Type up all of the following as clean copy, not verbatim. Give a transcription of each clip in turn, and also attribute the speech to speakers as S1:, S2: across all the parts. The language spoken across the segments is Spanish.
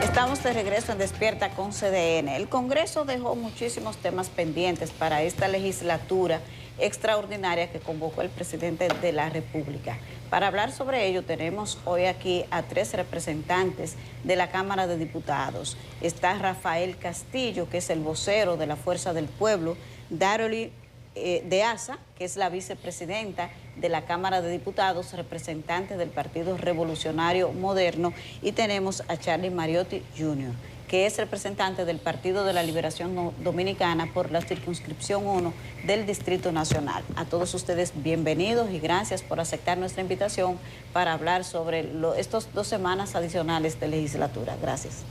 S1: Estamos de regreso en Despierta con CDN. El Congreso dejó muchísimos temas pendientes para esta legislatura extraordinaria que convocó el presidente de la República. Para hablar sobre ello tenemos hoy aquí a 3 representantes de la Cámara de Diputados. Está Rafael Castillo, que es el vocero de la Fuerza del Pueblo, Daroli de Asa, que es la vicepresidenta de la Cámara de Diputados, representante del Partido Revolucionario Moderno, y tenemos a Charlie Mariotti Jr., que es representante del Partido de la Liberación Dominicana por la circunscripción 1 del Distrito Nacional. A todos ustedes bienvenidos y gracias por aceptar nuestra invitación para hablar sobre estos 2 semanas adicionales de legislatura. Gracias.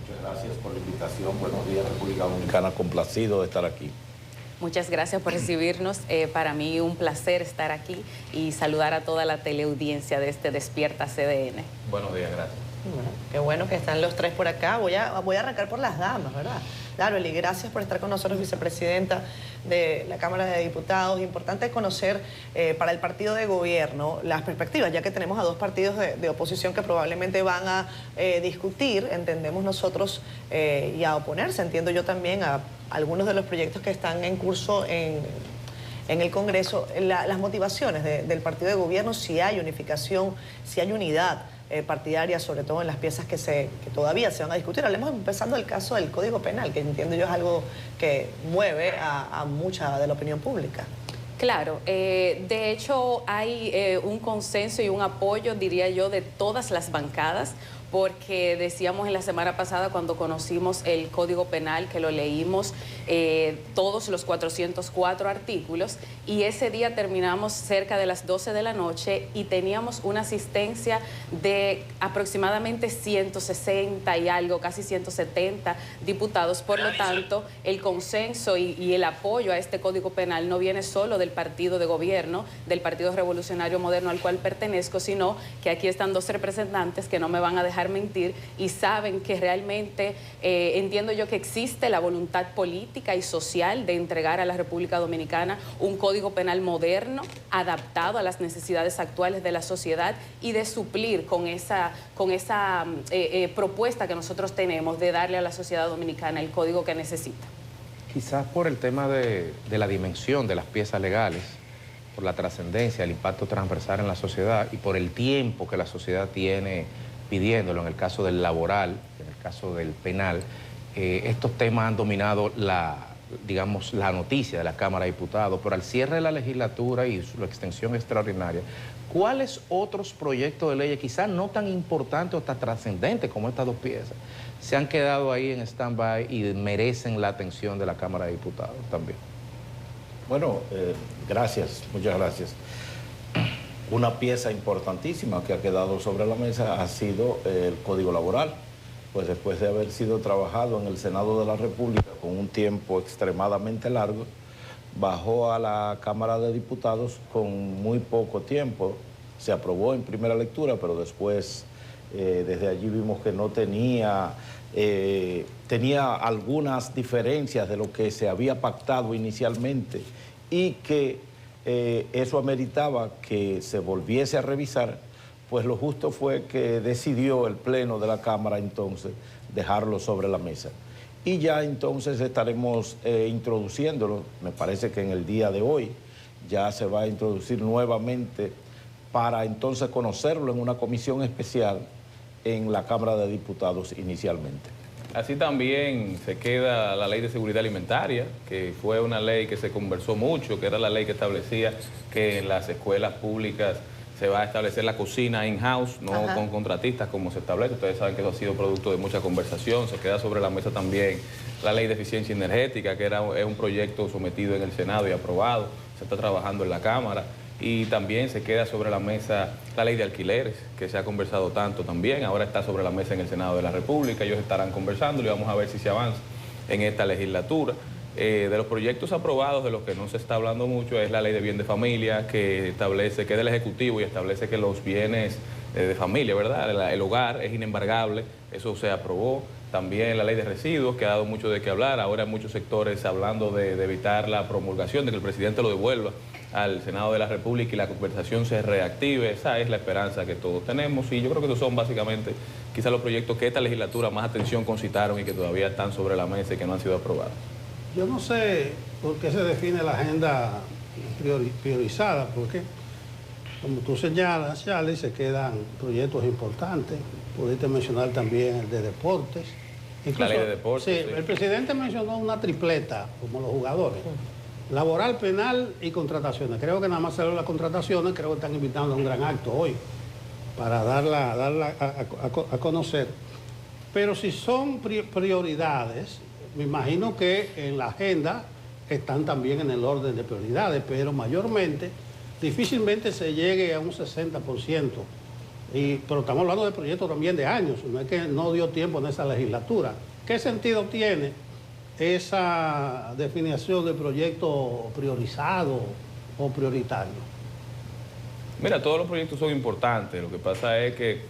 S2: Muchas gracias por la invitación. Buenos días, República Dominicana. Complacido de estar aquí.
S3: Muchas gracias por recibirnos. Para mí un placer estar aquí y saludar a toda la teleaudiencia de este Despierta CDN.
S4: Buenos días, gracias.
S5: Bueno, qué bueno que están los 3 por acá. Voy a arrancar por las damas, ¿verdad? Daroli, gracias por estar con nosotros, vicepresidenta de la Cámara de Diputados. Importante conocer para el partido de gobierno las perspectivas, ya que tenemos a 2 partidos de oposición que probablemente van a discutir, entendemos nosotros, y a oponerse, entiendo yo también, a algunos de los proyectos que están en curso en el Congreso. Las motivaciones del partido de gobierno, si hay unificación, si hay unidad partidaria, sobre todo en las piezas que todavía se van a discutir. Hablemos empezando el caso del Código Penal, que entiendo yo es algo que mueve a mucha de la opinión pública.
S3: Claro, de hecho hay un consenso y un apoyo, diría yo, de todas las bancadas, porque decíamos en la semana pasada cuando conocimos el Código Penal, que lo leímos todos los 404 artículos, y ese día terminamos cerca de las 12 de la noche y teníamos una asistencia de aproximadamente 160 y algo, casi 170 diputados. Por lo tanto, el consenso y el apoyo a este Código Penal no viene solo del partido de gobierno, del Partido Revolucionario Moderno al cual pertenezco, sino que aquí están 2 representantes que no me van a dejar mentir y saben que realmente entiendo yo que existe la voluntad política y social de entregar a la República Dominicana un Código Penal moderno, adaptado a las necesidades actuales de la sociedad y de suplir con esa propuesta que nosotros tenemos de darle a la sociedad dominicana el código que necesita.
S4: Quizás por el tema de la dimensión de las piezas legales, por la trascendencia, el impacto transversal en la sociedad y por el tiempo que la sociedad tiene pidiéndolo, en el caso del laboral, en el caso del penal, estos temas han dominado la noticia de la Cámara de Diputados, pero al cierre de la legislatura y su extensión extraordinaria, ¿cuáles otros proyectos de ley, quizás no tan importantes o tan trascendentes como estas 2 piezas, se han quedado ahí en stand-by y merecen la atención de la Cámara de Diputados también?
S2: Bueno, gracias, muchas gracias. Una pieza importantísima que ha quedado sobre la mesa ha sido el Código Laboral, pues después de haber sido trabajado en el Senado de la República con un tiempo extremadamente largo, bajó a la Cámara de Diputados con muy poco tiempo. Se aprobó en primera lectura, pero después desde allí vimos que no tenía algunas diferencias de lo que se había pactado inicialmente y que eso ameritaba que se volviese a revisar. Pues lo justo fue que decidió el Pleno de la Cámara entonces dejarlo sobre la mesa. Y ya entonces estaremos introduciéndolo, me parece que en el día de hoy ya se va a introducir nuevamente para entonces conocerlo en una comisión especial en la Cámara de Diputados inicialmente.
S4: Así también se queda la Ley de Seguridad Alimentaria, que fue una ley que se conversó mucho, que era la ley que establecía que en las escuelas públicas se va a establecer la cocina in-house, no con contratistas como se establece. Ustedes saben que eso ha sido producto de mucha conversación. Se queda sobre la mesa también la ley de eficiencia energética, que es un proyecto sometido en el Senado y aprobado. Se está trabajando en la Cámara. Y también se queda sobre la mesa la ley de alquileres, que se ha conversado tanto también. Ahora está sobre la mesa en el Senado de la República. Ellos estarán conversando y vamos a ver si se avanza en esta legislatura. De los proyectos aprobados, de los que no se está hablando mucho, es la ley de bien de familia, que establece, que es del Ejecutivo y establece que los bienes de familia, ¿verdad? El hogar es inembargable, eso se aprobó. También la ley de residuos, que ha dado mucho de qué hablar. Ahora hay muchos sectores hablando de evitar la promulgación, de que el presidente lo devuelva al Senado de la República y la conversación se reactive. Esa es la esperanza que todos tenemos y yo creo que esos son básicamente quizás los proyectos que esta legislatura más atención concitaron y que todavía están sobre la mesa y que no han sido aprobados.
S6: Yo no sé por qué se define la agenda priorizada, porque como tú señalas, Charlie, se quedan proyectos importantes. Pudiste mencionar también el de deportes. Incluso,
S4: la ley de deportes.
S6: Sí, el presidente mencionó una tripleta, como los jugadores. Laboral, penal y contrataciones. Creo que nada más salió las contrataciones, creo que están invitando a un gran acto hoy para darla a conocer. Pero si son prioridades, me imagino que en la agenda están también en el orden de prioridades, pero mayormente, difícilmente se llegue a un 60%. Pero estamos hablando de proyectos también de años, no es que no dio tiempo en esa legislatura. ¿Qué sentido tiene esa definición de proyecto priorizado o prioritario?
S4: Mira, todos los proyectos son importantes, lo que pasa es que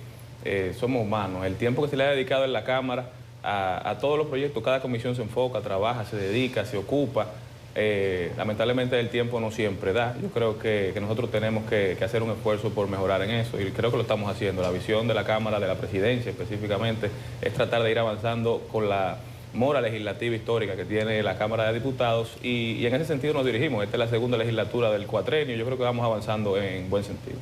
S4: somos humanos. El tiempo que se le ha dedicado en la Cámara a todos los proyectos, cada comisión se enfoca, trabaja, se dedica, se ocupa. Lamentablemente el tiempo no siempre da. Yo creo que nosotros tenemos que hacer un esfuerzo por mejorar en eso y creo que lo estamos haciendo. La visión de la Cámara, de la Presidencia específicamente, es tratar de ir avanzando con la mora legislativa histórica que tiene la Cámara de Diputados y en ese sentido nos dirigimos. Esta es la segunda legislatura del cuatrenio, yo creo que vamos avanzando en buen sentido.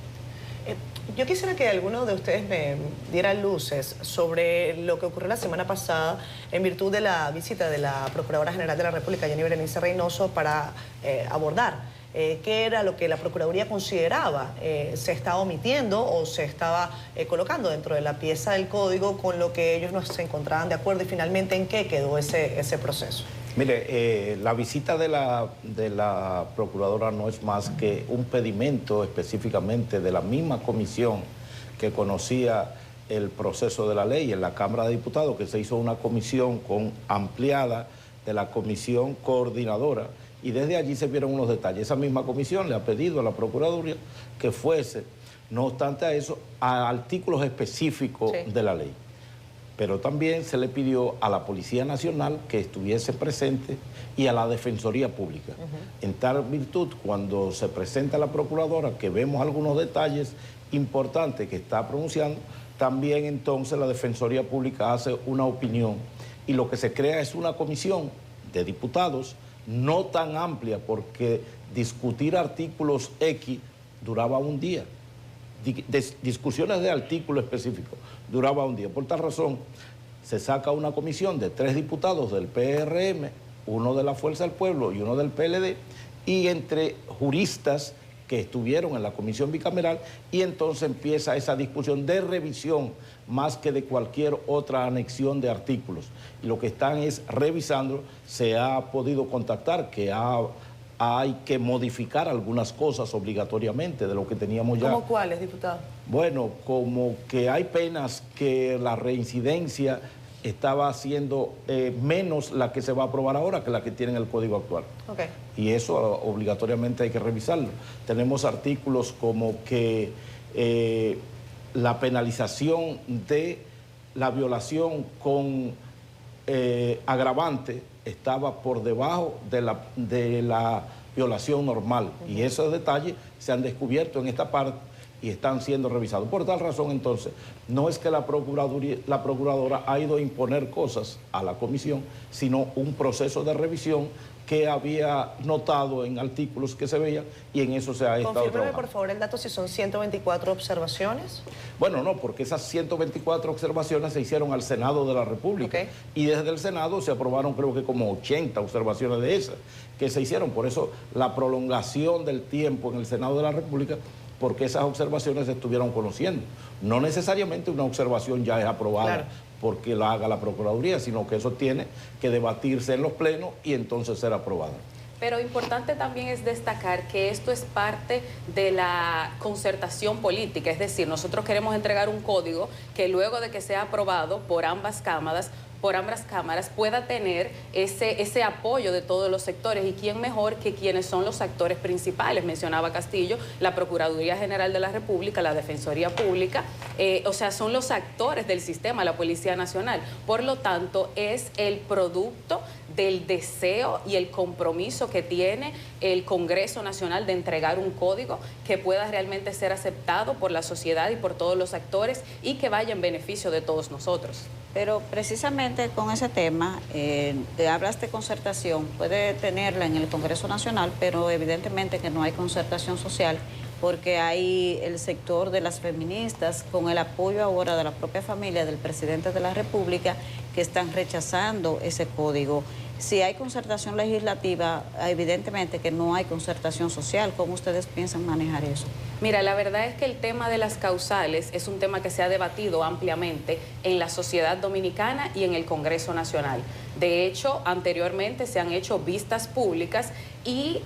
S5: Yo quisiera que alguno de ustedes me diera luces sobre lo que ocurrió la semana pasada en virtud de la visita de la Procuradora General de la República, Jenny Berenice Reynoso, para abordar qué era lo que la Procuraduría consideraba se estaba omitiendo o se estaba colocando dentro de la pieza del código con lo que ellos no se encontraban de acuerdo y finalmente en qué quedó ese proceso.
S2: Mire, la visita de la Procuradora no es más que un pedimento específicamente de la misma comisión que conocía el proceso de la ley en la Cámara de Diputados, que se hizo una comisión ampliada de la comisión coordinadora y desde allí se vieron unos detalles. Esa misma comisión le ha pedido a la Procuraduría que fuese, no obstante a eso, a artículos específicos de la ley. Pero también se le pidió a la Policía Nacional que estuviese presente y a la Defensoría Pública. En tal virtud, cuando se presenta la Procuradora, que vemos algunos detalles importantes que está pronunciando, también entonces la Defensoría Pública hace una opinión y lo que se crea es una comisión de diputados no tan amplia porque discutir artículos X duraba un día. Discusiones de artículos específicos duraba un día. Por tal razón, se saca una comisión de 3 diputados del PRM, uno de la Fuerza del Pueblo y uno del PLD, y entre juristas que estuvieron en la comisión bicameral, y entonces empieza esa discusión de revisión más que de cualquier otra anexión de artículos. Y lo que están es revisando, se ha podido contactar que hay que modificar algunas cosas obligatoriamente de lo que teníamos ya.
S5: ¿Cómo cuáles, diputado?
S2: Bueno, como que hay penas que la reincidencia estaba haciendo menos la que se va a aprobar ahora que la que tiene en el Código actual.
S5: Okay.
S2: Y eso obligatoriamente hay que revisarlo. Tenemos artículos como que la penalización de la violación con agravante estaba por debajo de la violación normal. Y esos detalles se han descubierto en esta parte y están siendo revisados. Por tal razón, entonces, no es que la Procuradora ha ido a imponer cosas a la comisión, sino un proceso de revisión que había notado en artículos que se veían y en eso se ha estado trabajando.
S5: Confírmeme, por favor, el dato, si son 124 observaciones.
S2: Bueno, no, porque esas 124 observaciones se hicieron al Senado de la República.
S5: Okay.
S2: Y desde el Senado se aprobaron creo que como 80 observaciones de esas que se hicieron. Por eso la prolongación del tiempo en el Senado de la República, porque esas observaciones se estuvieron conociendo. No necesariamente una observación ya es aprobada. Claro. Porque la haga la Procuraduría, sino que eso tiene que debatirse en los plenos y entonces ser aprobada.
S3: Pero importante también es destacar que esto es parte de la concertación política, es decir, nosotros queremos entregar un código que luego de que sea aprobado por ambas cámaras pueda tener ese apoyo de todos los sectores. Y quién mejor que quienes son los actores principales. Mencionaba Castillo, la Procuraduría General de la República, la Defensoría Pública, o sea, son los actores del sistema, la Policía Nacional. Por lo tanto, es el producto del deseo y el compromiso que tiene el Congreso Nacional de entregar un código que pueda realmente ser aceptado por la sociedad y por todos los actores y que vaya en beneficio de todos nosotros.
S1: Pero precisamente con ese tema, hablas de concertación, puede tenerla en el Congreso Nacional, pero evidentemente que no hay concertación social porque hay el sector de las feministas con el apoyo ahora de la propia familia del presidente de la República que están rechazando ese código. Si hay concertación legislativa, evidentemente que no hay concertación social. ¿Cómo ustedes piensan manejar eso?
S3: Mira, la verdad es que el tema de las causales es un tema que se ha debatido ampliamente en la sociedad dominicana y en el Congreso Nacional. De hecho, anteriormente se han hecho vistas públicas y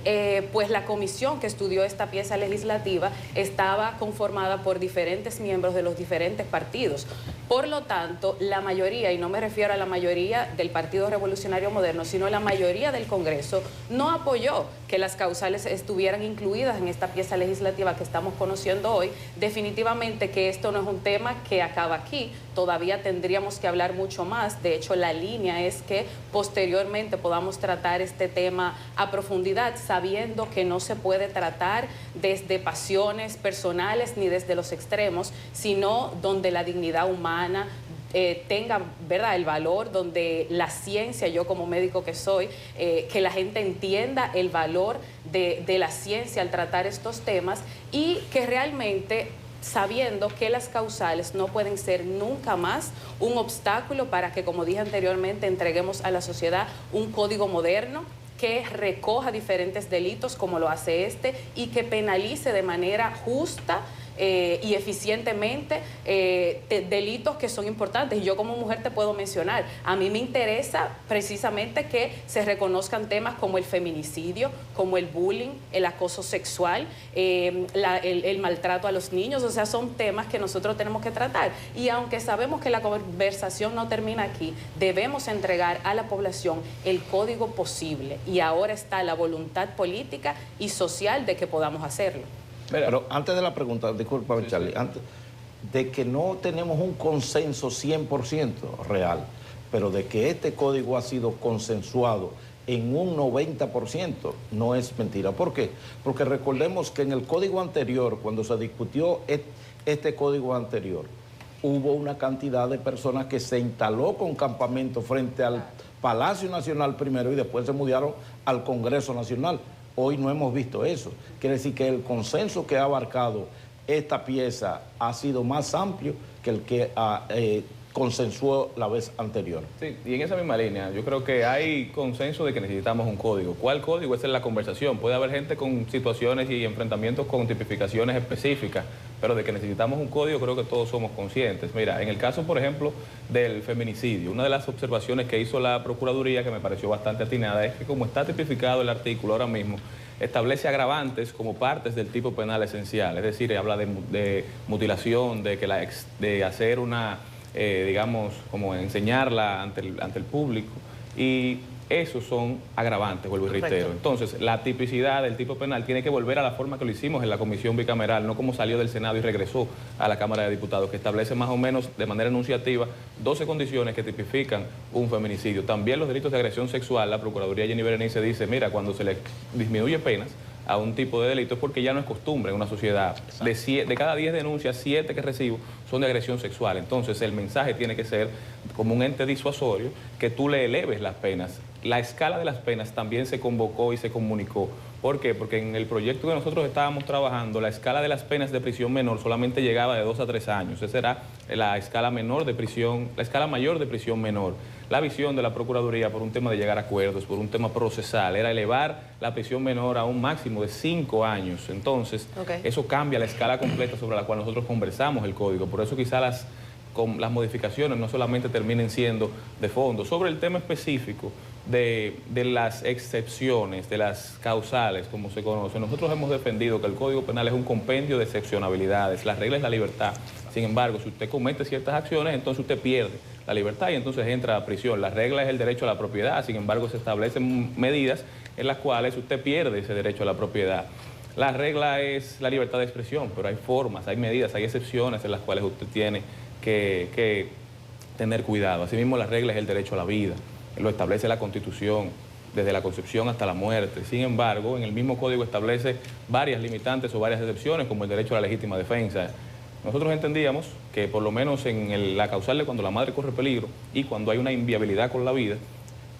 S3: pues la comisión que estudió esta pieza legislativa estaba conformada por diferentes miembros de los diferentes partidos. Por lo tanto, la mayoría, y no me refiero a la mayoría del Partido Revolucionario Moderno, sino la mayoría del Congreso, no apoyó que las causales estuvieran incluidas en esta pieza legislativa que estamos conociendo hoy. Definitivamente que esto no es un tema que acaba aquí, todavía tendríamos que hablar mucho más. De hecho, la línea es que posteriormente podamos tratar este tema a profundidad, sabiendo que no se puede tratar desde pasiones personales ni desde los extremos, sino donde la dignidad humana tenga, ¿verdad?, el valor, donde la ciencia, yo como médico que soy, que la gente entienda el valor de la ciencia al tratar estos temas y que realmente sabiendo que las causales no pueden ser nunca más un obstáculo para que, como dije anteriormente, entreguemos a la sociedad un código moderno que recoja diferentes delitos como lo hace este y que penalice de manera justa y eficientemente delitos que son importantes. Y yo como mujer te puedo mencionar, a mí me interesa precisamente que se reconozcan temas como el feminicidio, como el bullying, el acoso sexual, el maltrato a los niños. O sea, son temas que nosotros tenemos que tratar. Y aunque sabemos que la conversación no termina aquí, debemos entregar a la población el código posible. Y ahora está la voluntad política y social de que podamos hacerlo.
S2: Pero antes de la pregunta, discúlpame, Charlie, antes de que no tenemos un consenso 100% real, pero de que este código ha sido consensuado en un 90%, no es mentira. ¿Por qué? Porque recordemos que en el código anterior, cuando se discutió este código anterior, hubo una cantidad de personas que se instaló con campamento frente al Palacio Nacional primero y después se mudaron al Congreso Nacional. Hoy no hemos visto eso. Quiere decir que el consenso que ha abarcado esta pieza ha sido más amplio que el que consensuó la vez anterior.
S4: Sí, y en esa misma línea, yo creo que hay consenso de que necesitamos un código. ¿Cuál código? Esa es la conversación. Puede haber gente con situaciones y enfrentamientos con tipificaciones específicas, pero de que necesitamos un código creo que todos somos conscientes. Mira, en el caso, por ejemplo, del feminicidio, una de las observaciones que hizo la Procuraduría, que me pareció bastante atinada, es que como está tipificado el artículo ahora mismo, establece agravantes como partes del tipo penal esencial. Es decir, habla de mutilación, de hacer una... digamos, como enseñarla ante el público, y esos son agravantes, vuelvo y reitero. Entonces, la tipicidad del tipo penal tiene que volver a la forma que lo hicimos en la comisión bicameral, no como salió del Senado y regresó a la Cámara de Diputados, que establece más o menos de manera enunciativa 12 condiciones que tipifican un feminicidio. También los delitos de agresión sexual, la Procuraduría Jenny Berenice dice, mira, cuando se le disminuye penas a un tipo de delito es porque ya no es costumbre en una sociedad. De cada 10 denuncias, 7 que recibo son de agresión sexual. Entonces el mensaje tiene que ser como un ente disuasorio, que tú le eleves las penas. La escala de las penas también se convocó y se comunicó. ¿Por qué? Porque en el proyecto que nosotros estábamos trabajando, la escala de las penas de prisión menor solamente llegaba de 2 a 3 años. Esa era la escala menor de prisión, la escala mayor de prisión menor. La visión de la Procuraduría, por un tema de llegar a acuerdos, por un tema procesal, era elevar la prisión menor a un máximo de 5 años. Entonces, eso cambia la escala completa sobre la cual nosotros conversamos el código. Por eso quizá las modificaciones no solamente terminen siendo de fondo. Sobre el tema específico de las excepciones, de las causales, como se conoce, nosotros hemos defendido que el Código Penal es un compendio de excepcionalidades. La regla es la libertad. Sin embargo, si usted comete ciertas acciones, entonces usted pierde la libertad y entonces entra a prisión. La regla es el derecho a la propiedad. Sin embargo, se establecen medidas en las cuales usted pierde ese derecho a la propiedad. La regla es la libertad de expresión, pero hay formas, hay medidas, hay excepciones en las cuales usted tiene que tener cuidado. Asimismo, la regla es el derecho a la vida. lo establece la Constitución, desde la concepción hasta la muerte. Sin embargo, en el mismo código establece varias limitantes o varias excepciones, como el derecho a la legítima defensa. Nosotros entendíamos que por lo menos en la causal de cuando la madre corre peligro y cuando hay una inviabilidad con la vida,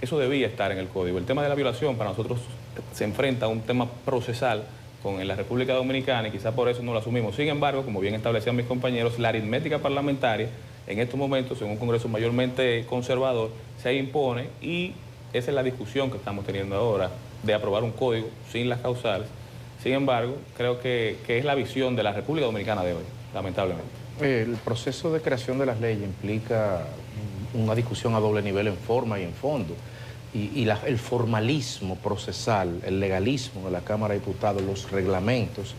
S4: eso debía estar en el código. El tema de la violación para nosotros se enfrenta a un tema procesal en la República Dominicana y quizá por eso no lo asumimos. Sin embargo, como bien establecían mis compañeros, la aritmética parlamentaria en estos momentos, en un Congreso mayormente conservador, se impone y esa es la discusión que estamos teniendo ahora, de aprobar un código sin las causales. Sin embargo, creo que es la visión de la República Dominicana de hoy, lamentablemente.
S7: El proceso de creación de las leyes implica una discusión a doble nivel en forma y en fondo. El formalismo procesal, el legalismo de la Cámara de Diputados, los reglamentos,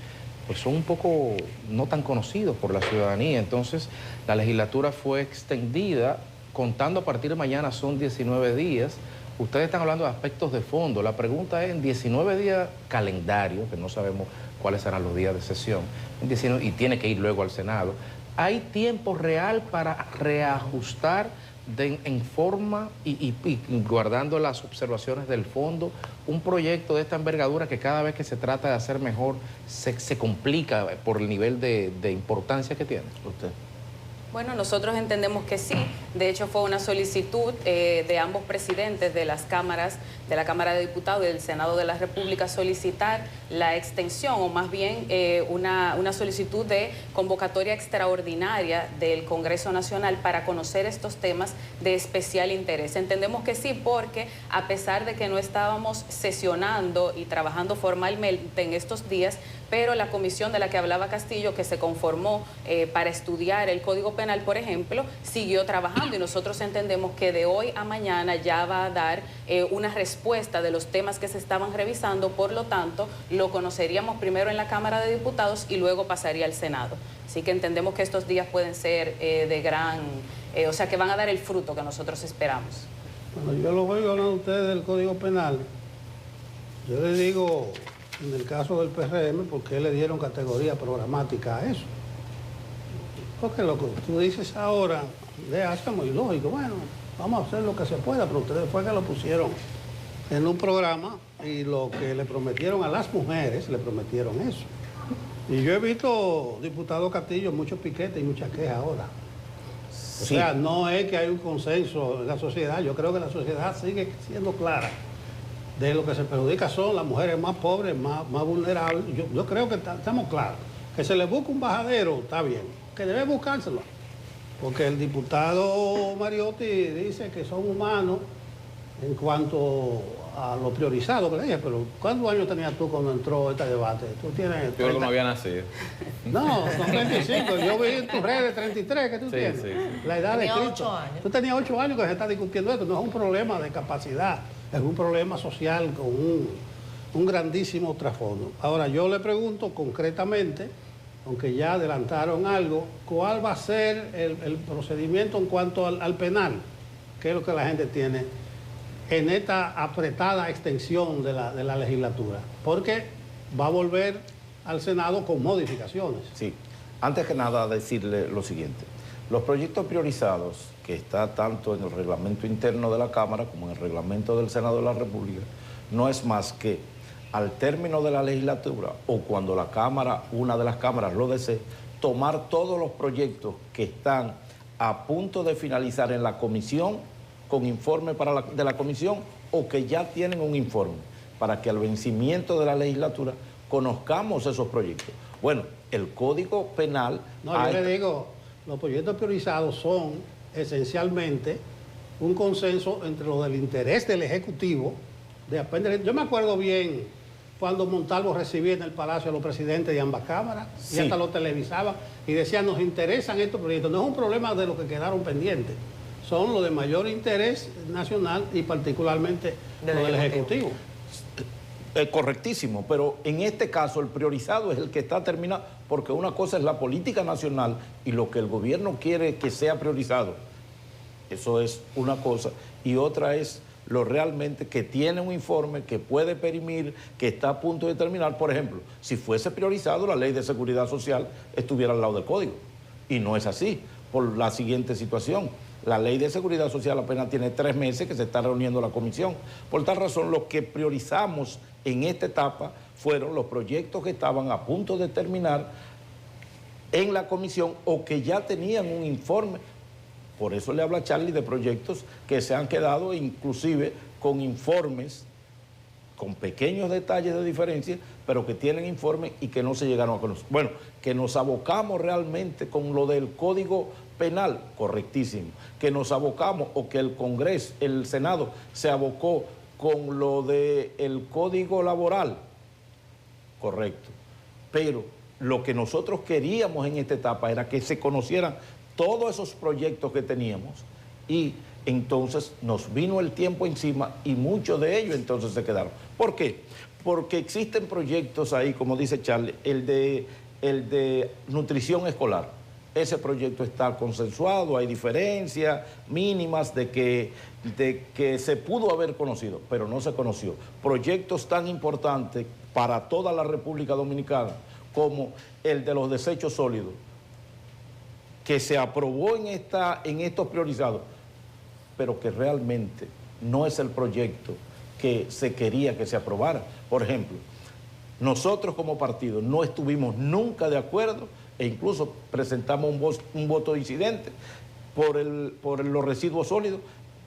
S7: pues son un poco no tan conocidos por la ciudadanía. Entonces, la legislatura fue extendida, contando a partir de mañana son 19 días. Ustedes están hablando de aspectos de fondo. La pregunta es, en 19 días calendario, que no sabemos cuáles serán los días de sesión, y tiene que ir luego al Senado, ¿hay tiempo real para reajustar en forma y guardando las observaciones del fondo un proyecto de esta envergadura que cada vez que se trata de hacer mejor se complica por el nivel de importancia que tiene?
S2: Usted.
S3: Bueno, nosotros entendemos que sí. De hecho, fue una solicitud de ambos presidentes de las cámaras, de la Cámara de Diputados y del Senado de la República, solicitar la extensión, o más bien una solicitud de convocatoria extraordinaria del Congreso Nacional para conocer estos temas de especial interés. Entendemos que sí, porque a pesar de que no estábamos sesionando y trabajando formalmente en estos días, pero la comisión de la que hablaba Castillo, que se conformó para estudiar el Código Penal, por ejemplo, siguió trabajando y nosotros entendemos que de hoy a mañana ya va a dar una respuesta de los temas que se estaban revisando, por lo tanto, lo conoceríamos primero en la Cámara de Diputados y luego pasaría al Senado. Así que entendemos que estos días pueden ser de gran, o sea, que van a dar el fruto que nosotros esperamos.
S6: Bueno, yo lo voy hablando a ustedes del Código Penal. Yo les digo, en el caso del PRM, ¿por qué le dieron categoría programática a eso? Porque lo que tú dices ahora le hace muy lógico. Bueno, vamos a hacer lo que se pueda, pero ustedes fue que lo pusieron en un programa y lo que le prometieron a las mujeres, le prometieron eso. Y yo he visto, diputado Castillo, muchos piquetes y muchas quejas ahora. Sí. O sea, no es que hay un consenso en la sociedad, yo creo que la sociedad sigue siendo clara de lo que se perjudica son las mujeres más pobres, más vulnerables. Yo creo que estamos claros. Que se le busque un bajadero, está bien. Que debe buscárselo. Porque el diputado Mariotti dice que son humanos en cuanto a lo priorizado que le dije, pero ¿cuántos años tenías tú cuando entró este debate? Tú tienes...
S4: Yo creo que no había nacido.
S6: No, son 35. Yo vi en tus redes 33 que tú tienes.
S4: Sí.
S6: La edad
S5: tenía
S6: de Cristo.
S5: 8 años.
S6: Tú tenías 8 años que se está discutiendo esto. No es un problema de capacidad, es un problema social con un grandísimo trasfondo. Ahora, yo le pregunto concretamente, aunque ya adelantaron algo, ¿cuál va a ser el procedimiento en cuanto al penal? ¿Qué es lo que la gente tiene en esta apretada extensión de la legislatura? Porque va a volver al Senado con modificaciones.
S2: Sí. Antes que nada, decirle lo siguiente. Los proyectos priorizados, que está tanto en el reglamento interno de la Cámara como en el reglamento del Senado de la República, no es más que al término de la legislatura o cuando la Cámara, una de las cámaras lo desee, tomar todos los proyectos que están a punto de finalizar en la comisión con informe de la comisión o que ya tienen un informe para que al vencimiento de la legislatura conozcamos esos proyectos. Bueno, el Código Penal...
S6: No, yo le digo, los proyectos priorizados son esencialmente un consenso entre lo del interés del Ejecutivo. Yo me acuerdo bien cuando Montalvo recibía en el Palacio a los presidentes de ambas cámaras, sí, y hasta lo televisaban y decían, nos interesan estos proyectos. No es un problema de los que quedaron pendientes, son los de mayor interés nacional y particularmente los del Ejecutivo.
S2: Correctísimo, pero en este caso el priorizado es el que está terminado, porque una cosa es la política nacional y lo que el gobierno quiere que sea priorizado. Eso es una cosa. Y otra es lo realmente que tiene un informe, que puede perimir, que está a punto de terminar. Por ejemplo, si fuese priorizado, la Ley de Seguridad Social estuviera al lado del Código. Y no es así, por la siguiente situación. La ley de seguridad social apenas tiene 3 meses que se está reuniendo la comisión. Por tal razón, lo que priorizamos en esta etapa fueron los proyectos que estaban a punto de terminar en la comisión o que ya tenían un informe. Por eso le habla Charlie de proyectos que se han quedado inclusive con informes, con pequeños detalles de diferencia, pero que tienen informes y que no se llegaron a conocer. Bueno, que nos abocamos realmente con lo del Código Penal, correctísimo. Que nos abocamos o que el Congreso, el Senado, se abocó con lo del Código Laboral, correcto. Pero lo que nosotros queríamos en esta etapa era que se conocieran todos esos proyectos que teníamos y entonces nos vino el tiempo encima y muchos de ellos entonces se quedaron. ¿Por qué? Porque existen proyectos ahí, como dice Charlie, el de nutrición escolar. Ese proyecto está consensuado, hay diferencias mínimas de que se pudo haber conocido, pero no se conoció. Proyectos tan importantes para toda la República Dominicana como el de los desechos sólidos, que se aprobó en estos priorizados, pero que realmente no es el proyecto que se quería que se aprobara. Por ejemplo, nosotros como partido no estuvimos nunca de acuerdo e incluso presentamos un voto disidente por los residuos sólidos,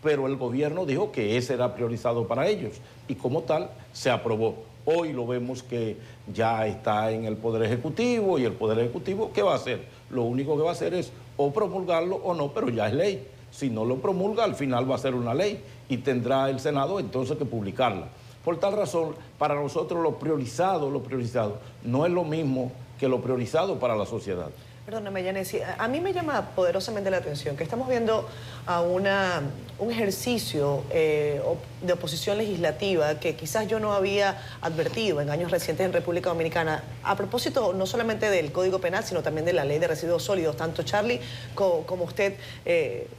S2: pero el gobierno dijo que ese era priorizado para ellos y como tal se aprobó. Hoy lo vemos que ya está en el Poder Ejecutivo y el Poder Ejecutivo, ¿qué va a hacer? Lo único que va a hacer es o promulgarlo o no, pero ya es ley. Si no lo promulga, al final va a ser una ley y tendrá el Senado entonces que publicarla. Por tal razón, para nosotros lo priorizado no es lo mismo que lo priorizado para la sociedad.
S5: Perdóname, Yanesi, a mí me llama poderosamente la atención que estamos viendo a un ejercicio de oposición legislativa que quizás yo no había advertido en años recientes en República Dominicana, a propósito no solamente del Código Penal, sino también de la Ley de Residuos Sólidos. Tanto Charlie como usted,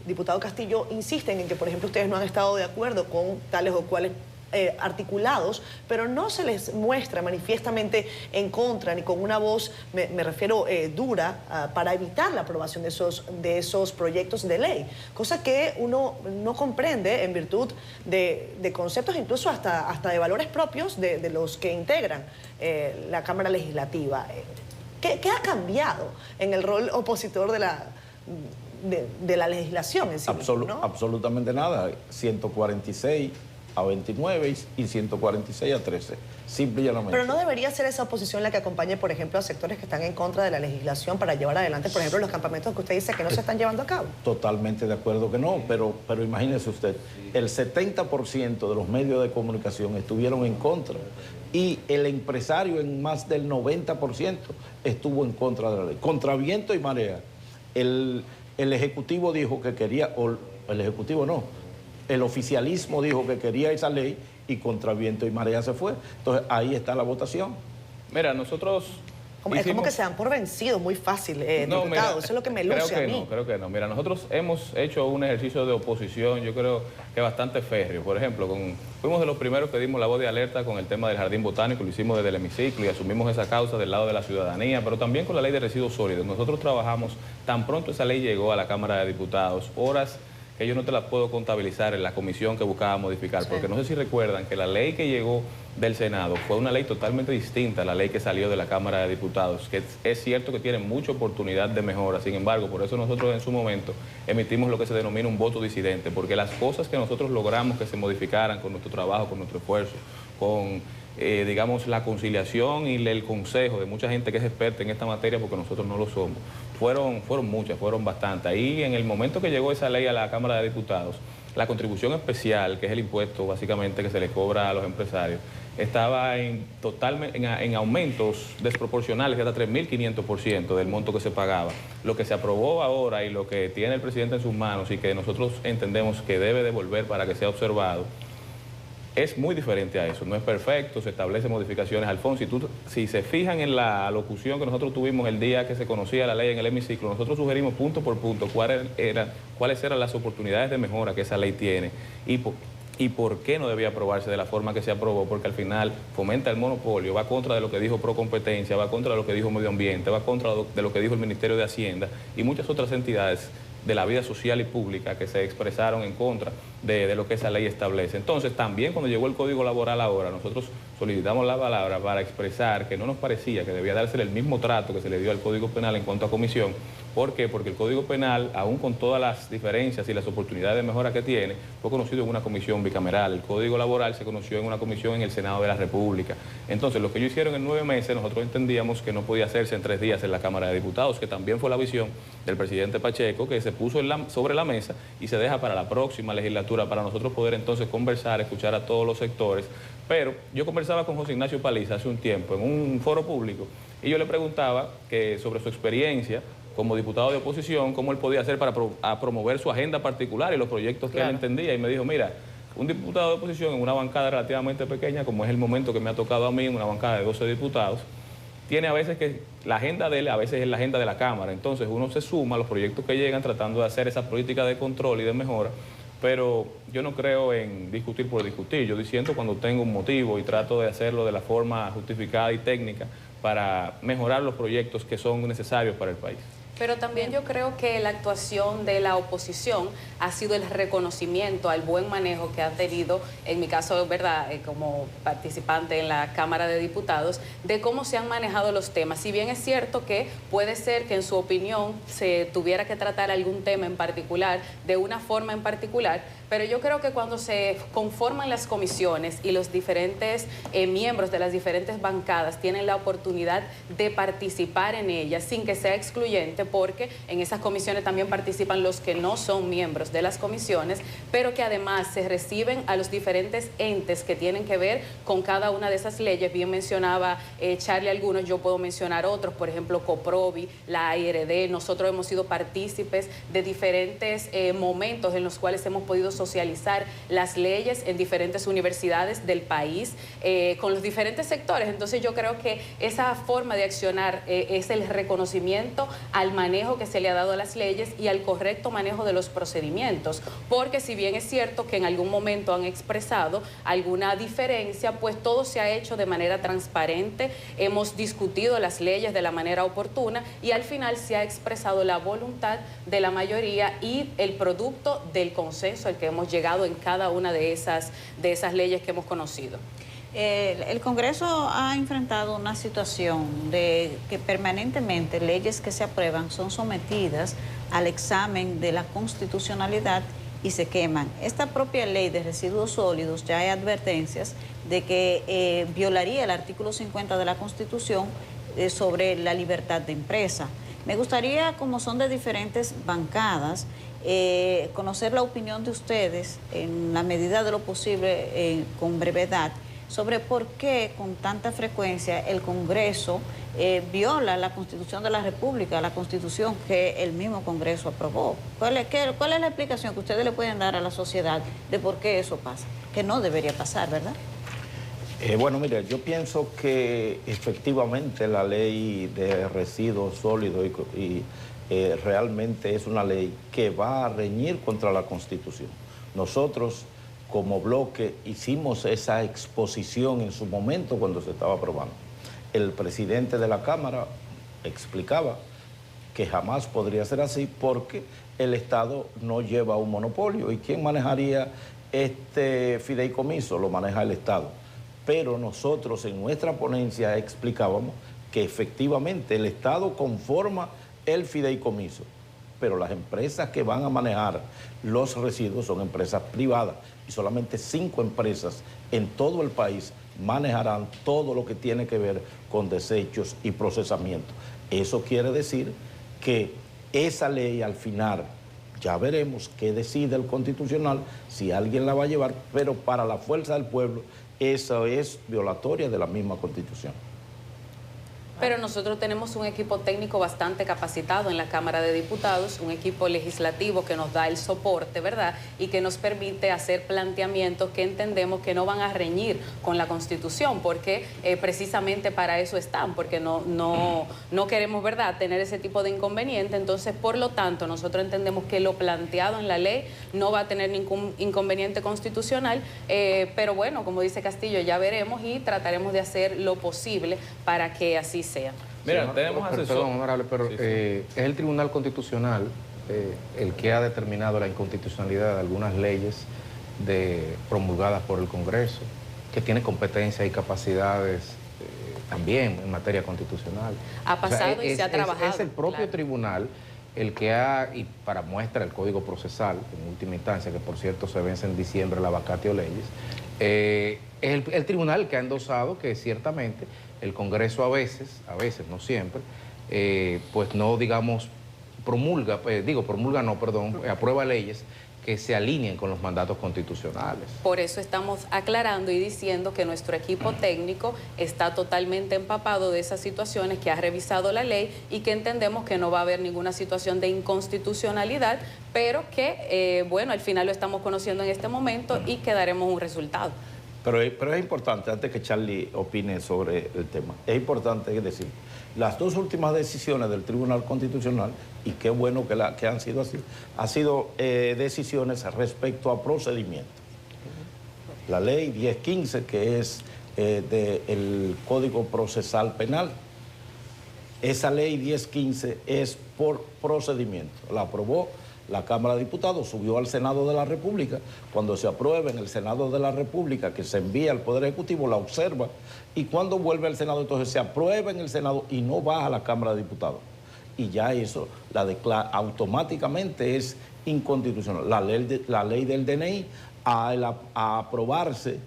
S5: diputado Castillo, insisten en que, por ejemplo, ustedes no han estado de acuerdo con tales o cuales articulados, pero no se les muestra manifiestamente en contra ni con una voz, me refiero dura, para evitar la aprobación de esos proyectos de ley, cosa que uno no comprende en virtud de conceptos incluso hasta de valores propios de los que integran la Cámara Legislativa. ¿Qué ha cambiado en el rol opositor de la legislación en sí mismo, ¿no?
S2: Absolutamente nada. 146 a 29 y 146 a 13, simple y llanamente.
S5: Pero no debería ser esa oposición la que acompañe, por ejemplo, a sectores que están en contra de la legislación para llevar adelante, por ejemplo, los campamentos que usted dice que no se están llevando a cabo.
S2: Totalmente de acuerdo que no, pero imagínese usted, el 70% de los medios de comunicación estuvieron en contra y el empresario en más del 90% estuvo en contra de la ley, contra viento y marea. El Ejecutivo dijo que quería, o el Ejecutivo no, el oficialismo dijo que quería esa ley y contra viento y marea se fue. Entonces ahí está la votación.
S4: Mira, nosotros
S5: Es como que se dan por vencidos muy fácil, diputado. Mira, eso es lo que me luce a mí.
S4: Creo que no. Mira, nosotros hemos hecho un ejercicio de oposición, yo creo que bastante férreo. Por ejemplo, fuimos de los primeros que dimos la voz de alerta con el tema del jardín botánico, lo hicimos desde el hemiciclo y asumimos esa causa del lado de la ciudadanía, pero también con la ley de residuos sólidos. Nosotros trabajamos, tan pronto esa ley llegó a la Cámara de Diputados, horas que yo no te las puedo contabilizar en la comisión que buscaba modificar, sí. Porque no sé si recuerdan que la ley que llegó del Senado fue una ley totalmente distinta a la ley que salió de la Cámara de Diputados, que es cierto que tiene mucha oportunidad de mejora, sin embargo, por eso nosotros en su momento emitimos lo que se denomina un voto disidente, porque las cosas que nosotros logramos que se modificaran con nuestro trabajo, con nuestro esfuerzo, con digamos, la conciliación y el consejo de mucha gente que es experta en esta materia, porque nosotros no lo somos, fueron muchas, fueron bastantes. Ahí en el momento que llegó esa ley a la Cámara de Diputados, la contribución especial, que es el impuesto básicamente que se le cobra a los empresarios, estaba en aumentos desproporcionales de hasta 3.500% del monto que se pagaba. Lo que se aprobó ahora y lo que tiene el presidente en sus manos y que nosotros entendemos que debe devolver para que sea observado, es muy diferente a eso, no es perfecto, se establecen modificaciones. Alfonso, si se fijan en la alocución que nosotros tuvimos el día que se conocía la ley en el hemiciclo, nosotros sugerimos punto por punto cuáles eran las oportunidades de mejora que esa ley tiene y por qué no debía aprobarse de la forma que se aprobó, porque al final fomenta el monopolio, va contra de lo que dijo Procompetencia, va contra de lo que dijo Medio Ambiente, va contra de lo que dijo el Ministerio de Hacienda y muchas otras entidades de la vida social y pública que se expresaron en contra de lo que esa ley establece. Entonces, también cuando llegó el Código Laboral ahora, nosotros solicitamos la palabra para expresar que no nos parecía que debía dársele el mismo trato que se le dio al Código Penal en cuanto a comisión. ¿Por qué? Porque el Código Penal, aún con todas las diferencias y las oportunidades de mejora que tiene, fue conocido en una comisión bicameral. El Código Laboral se conoció en una comisión en el Senado de la República. Entonces, lo que ellos hicieron en 9 meses, nosotros entendíamos que no podía hacerse en 3 días en la Cámara de Diputados, que también fue la visión del presidente Pacheco, que se puso sobre la mesa y se deja para la próxima legislatura, para nosotros poder entonces conversar, escuchar a todos los sectores. Pero yo conversaba con José Ignacio Paliza hace un tiempo en un foro público y yo le preguntaba que sobre su experiencia como diputado de oposición, cómo él podía hacer para promover su agenda particular y los proyectos que él entendía. Y me dijo, mira, un diputado de oposición en una bancada relativamente pequeña, como es el momento que me ha tocado a mí, en una bancada de 12 diputados, tiene a veces que la agenda de él a veces es la agenda de la Cámara. Entonces uno se suma a los proyectos que llegan tratando de hacer esa política de control y de mejora. Pero yo no creo en discutir por discutir. Yo diciendo cuando tengo un motivo y trato de hacerlo de la forma justificada y técnica para mejorar los proyectos que son necesarios para el país.
S3: Pero también yo creo que la actuación de la oposición ha sido el reconocimiento al buen manejo que ha tenido, en mi caso, ¿verdad?, como participante en la Cámara de Diputados, de cómo se han manejado los temas. Si bien es cierto que puede ser que en su opinión se tuviera que tratar algún tema en particular, de una forma en particular, pero yo creo que cuando se conforman las comisiones y los diferentes miembros de las diferentes bancadas tienen la oportunidad de participar en ellas sin que sea excluyente, porque en esas comisiones también participan los que no son miembros de las comisiones, pero que además se reciben a los diferentes entes que tienen que ver con cada una de esas leyes. Bien mencionaba Charlie algunos, yo puedo mencionar otros, por ejemplo, COPROVI, la ARD. Nosotros hemos sido partícipes de diferentes momentos en los cuales hemos podido socializar las leyes en diferentes universidades del país, con los diferentes sectores. Entonces yo creo que esa forma de accionar es el reconocimiento al manejo que se le ha dado a las leyes y al correcto manejo de los procedimientos, porque si bien es cierto que en algún momento han expresado alguna diferencia, pues todo se ha hecho de manera transparente, hemos discutido las leyes de la manera oportuna y al final se ha expresado la voluntad de la mayoría y el producto del consenso al que hemos llegado en cada una de esas leyes que hemos conocido.
S1: El Congreso ha enfrentado una situación de que permanentemente leyes que se aprueban son sometidas al examen de la constitucionalidad y se queman. Esta propia ley de residuos sólidos ya hay advertencias de que violaría el artículo 50 de la Constitución sobre la libertad de empresa. Me gustaría, como son de diferentes bancadas, conocer la opinión de ustedes en la medida de lo posible, con brevedad, sobre por qué con tanta frecuencia el Congreso viola la Constitución de la República, la Constitución que el mismo Congreso aprobó. ¿Cuál es la explicación que ustedes le pueden dar a la sociedad de por qué eso pasa? Que no debería pasar, ¿verdad?
S2: Bueno, mira, yo pienso que efectivamente la ley de residuos sólidos realmente es una ley que va a reñir contra la Constitución. Nosotros, como bloque, hicimos esa exposición en su momento cuando se estaba aprobando. El presidente de la Cámara explicaba que jamás podría ser así porque el Estado no lleva un monopolio. ¿Y quién manejaría este fideicomiso? Lo maneja el Estado. Pero nosotros en nuestra ponencia explicábamos que efectivamente el Estado conforma el fideicomiso, pero las empresas que van a manejar los residuos son empresas privadas y solamente 5 empresas en todo el país manejarán todo lo que tiene que ver con desechos y procesamiento. Eso quiere decir que esa ley al final, ya veremos qué decide el Constitucional, si alguien la va a llevar, pero para la fuerza del pueblo, eso es violatoria de la misma Constitución.
S3: Pero nosotros tenemos un equipo técnico bastante capacitado en la Cámara de Diputados, un equipo legislativo que nos da el soporte, ¿verdad? Y que nos permite hacer planteamientos que entendemos que no van a reñir con la Constitución, porque precisamente para eso están, porque no queremos, ¿verdad?, tener ese tipo de inconveniente. Entonces, por lo tanto, nosotros entendemos que lo planteado en la ley no va a tener ningún inconveniente constitucional, pero bueno, como dice Castillo, ya veremos y trataremos de hacer lo posible para que así sea.
S4: Mira, tenemos asesor.
S7: Perdón, honorable, pero sí. Es el Tribunal Constitucional el que ha determinado la inconstitucionalidad de algunas leyes promulgadas por el Congreso, que tiene competencias y capacidades también en materia constitucional.
S3: Ha pasado y se ha trabajado. Es
S7: el propio tribunal el que y para muestra el Código Procesal, en última instancia, que por cierto se vence en diciembre la vacatio leyes, es el tribunal que ha endosado que ciertamente el Congreso a veces, no siempre, pues no, digamos, aprueba leyes que se alineen con los mandatos constitucionales.
S3: Por eso estamos aclarando y diciendo que nuestro equipo técnico está totalmente empapado de esas situaciones, que ha revisado la ley y que entendemos que no va a haber ninguna situación de inconstitucionalidad, pero que, bueno, al final lo estamos conociendo en este momento y que daremos un resultado.
S2: Pero es importante, antes que Charlie opine sobre el tema, es importante decir, las dos últimas decisiones del Tribunal Constitucional, y qué bueno que han sido así, han sido decisiones respecto a procedimiento. La ley 1015, que es del Código Procesal Penal, esa ley 1015 es por procedimiento, la aprobó la Cámara de Diputados, subió al Senado de la República. Cuando se aprueba en el Senado de la República, que se envía al Poder Ejecutivo, la observa, y cuando vuelve al Senado, entonces se aprueba en el Senado y no va a la Cámara de Diputados. Y ya eso la declara automáticamente es inconstitucional. La ley del DNI, a aprobarse,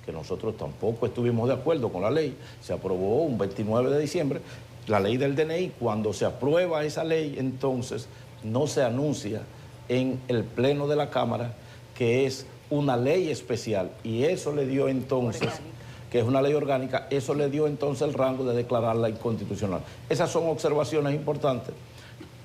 S2: que nosotros tampoco estuvimos de acuerdo con la ley, se aprobó un 29 de diciembre, la ley del DNI, cuando se aprueba esa ley, entonces no se anuncia en el Pleno de la Cámara que es una ley especial, y eso le dio entonces, que es una ley orgánica, eso le dio entonces el rango de declararla inconstitucional. Esas son observaciones importantes.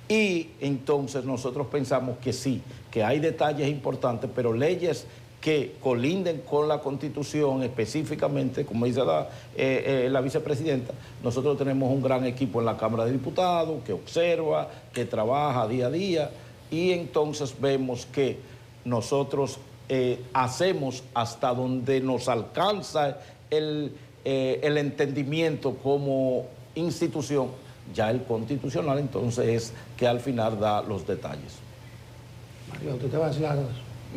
S2: Y entonces nosotros pensamos que sí, que hay detalles importantes, pero leyes que colinden con la Constitución específicamente, como dice la vicepresidenta, nosotros tenemos un gran equipo en la Cámara de Diputados que observa, que trabaja día a día, y entonces vemos que nosotros hacemos hasta donde nos alcanza el entendimiento como institución. Ya el constitucional entonces es que al final da los detalles.
S6: Mario, ¿tú te vas a decir algo?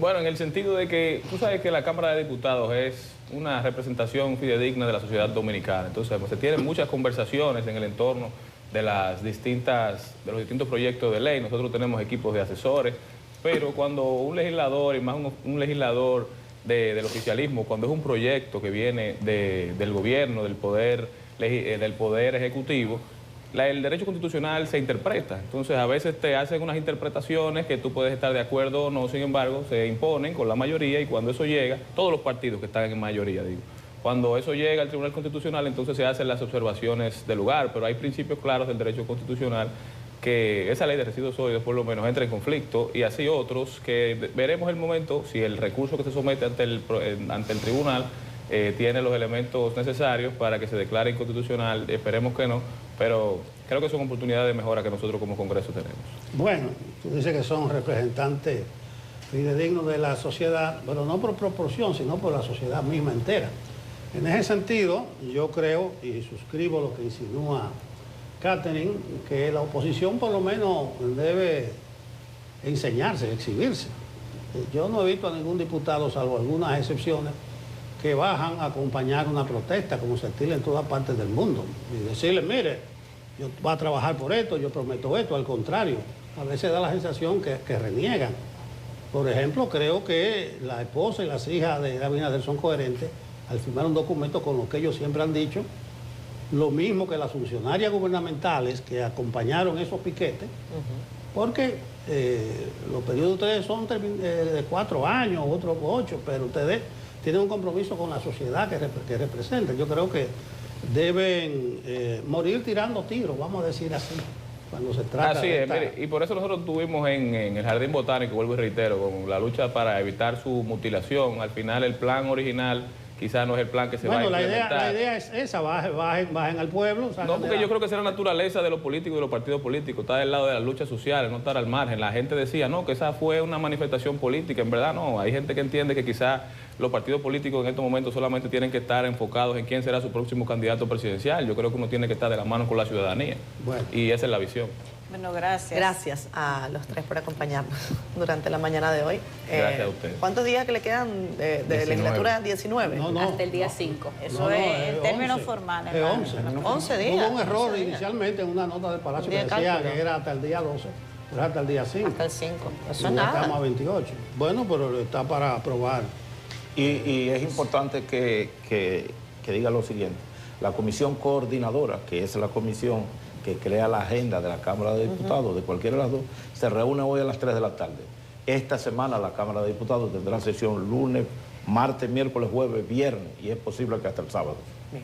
S4: Bueno, en el sentido de que tú sabes que la Cámara de Diputados es una representación fidedigna de la sociedad dominicana. Entonces, pues, se tienen muchas conversaciones en el entorno de los distintos proyectos de ley. Nosotros tenemos equipos de asesores, pero cuando un legislador, y más un legislador del oficialismo, cuando es un proyecto que viene del gobierno, del poder ejecutivo, el derecho constitucional se interpreta. Entonces, a veces te hacen unas interpretaciones que tú puedes estar de acuerdo o no, sin embargo, se imponen con la mayoría, y cuando eso llega, todos los partidos que están en mayoría, digo, cuando eso llega al Tribunal Constitucional, entonces se hacen las observaciones del lugar, pero hay principios claros del derecho constitucional que esa ley de residuos sólidos por lo menos entra en conflicto, y así otros que veremos el momento si el recurso que se somete ante el tribunal tiene los elementos necesarios para que se declare inconstitucional. Esperemos que no, pero creo que son oportunidades de mejora que nosotros como Congreso tenemos.
S6: Bueno, tú dices que son representantes fidedignos de la sociedad, pero no por proporción, sino por la sociedad misma entera. En ese sentido, yo creo y suscribo lo que insinúa Catherine, que la oposición por lo menos debe enseñarse, exhibirse. Yo no he visto a ningún diputado, salvo algunas excepciones, que bajan a acompañar una protesta como se estila en todas partes del mundo y decirle, mire, yo voy a trabajar por esto, yo prometo esto. Al contrario, a veces da la sensación que reniegan. Por ejemplo, creo que la esposa y las hijas de Abinader son coherentes al firmar un documento con lo que ellos siempre han dicho, lo mismo que las funcionarias gubernamentales que acompañaron esos piquetes, porque los periodos de ustedes son de 4 años, otros 8, pero ustedes tienen un compromiso con la sociedad que representan. Yo creo que deben morir tirando tiros, vamos a decir así, cuando se trata
S4: así
S6: de
S4: es, mire, y por eso nosotros tuvimos en el Jardín Botánico, vuelvo y reitero, con la lucha para evitar su mutilación. Al final el plan original quizás no es el plan que se va a implementar.
S6: La idea es esa, bajen al pueblo.
S4: No, porque yo creo que esa es la naturaleza de los políticos y de los partidos políticos, estar del lado de las luchas sociales, no estar al margen. La gente decía, no, que esa fue una manifestación política. En verdad no, hay gente que entiende que quizás los partidos políticos en estos momentos solamente tienen que estar enfocados en quién será su próximo candidato presidencial. Yo creo que uno tiene que estar de la mano con la ciudadanía. Bueno. Y esa es la visión.
S1: Bueno, gracias.
S5: Gracias a los tres por acompañarnos durante la mañana de hoy.
S4: Gracias a ustedes.
S5: ¿Cuántos días que le quedan de
S7: 19.
S5: legislatura? 19.
S6: No,
S3: Hasta el día 5.
S1: Eso es en términos
S6: 11.
S1: formales.
S6: Es
S1: ¿verdad?
S6: 11.
S5: 11 días.
S6: Hubo un error
S5: 11 días.
S6: inicialmente en una nota del Palacio
S5: Un
S6: que
S5: día de
S6: decía
S5: cálculo.
S6: que era hasta el día 12, pero hasta el día 5.
S5: Hasta el 5. Eso
S6: Y
S5: es
S6: ya
S5: nada.
S6: estamos a 28. Bueno, pero está para aprobar.
S2: Y es importante que diga lo siguiente. La comisión coordinadora, que es la comisión que crea la agenda de la Cámara de Diputados, de cualquiera de las dos, se reúne hoy a las 3 de la tarde. Esta semana la Cámara de Diputados tendrá sesión lunes, martes, miércoles, jueves, viernes y es posible que hasta el sábado.
S5: Bien.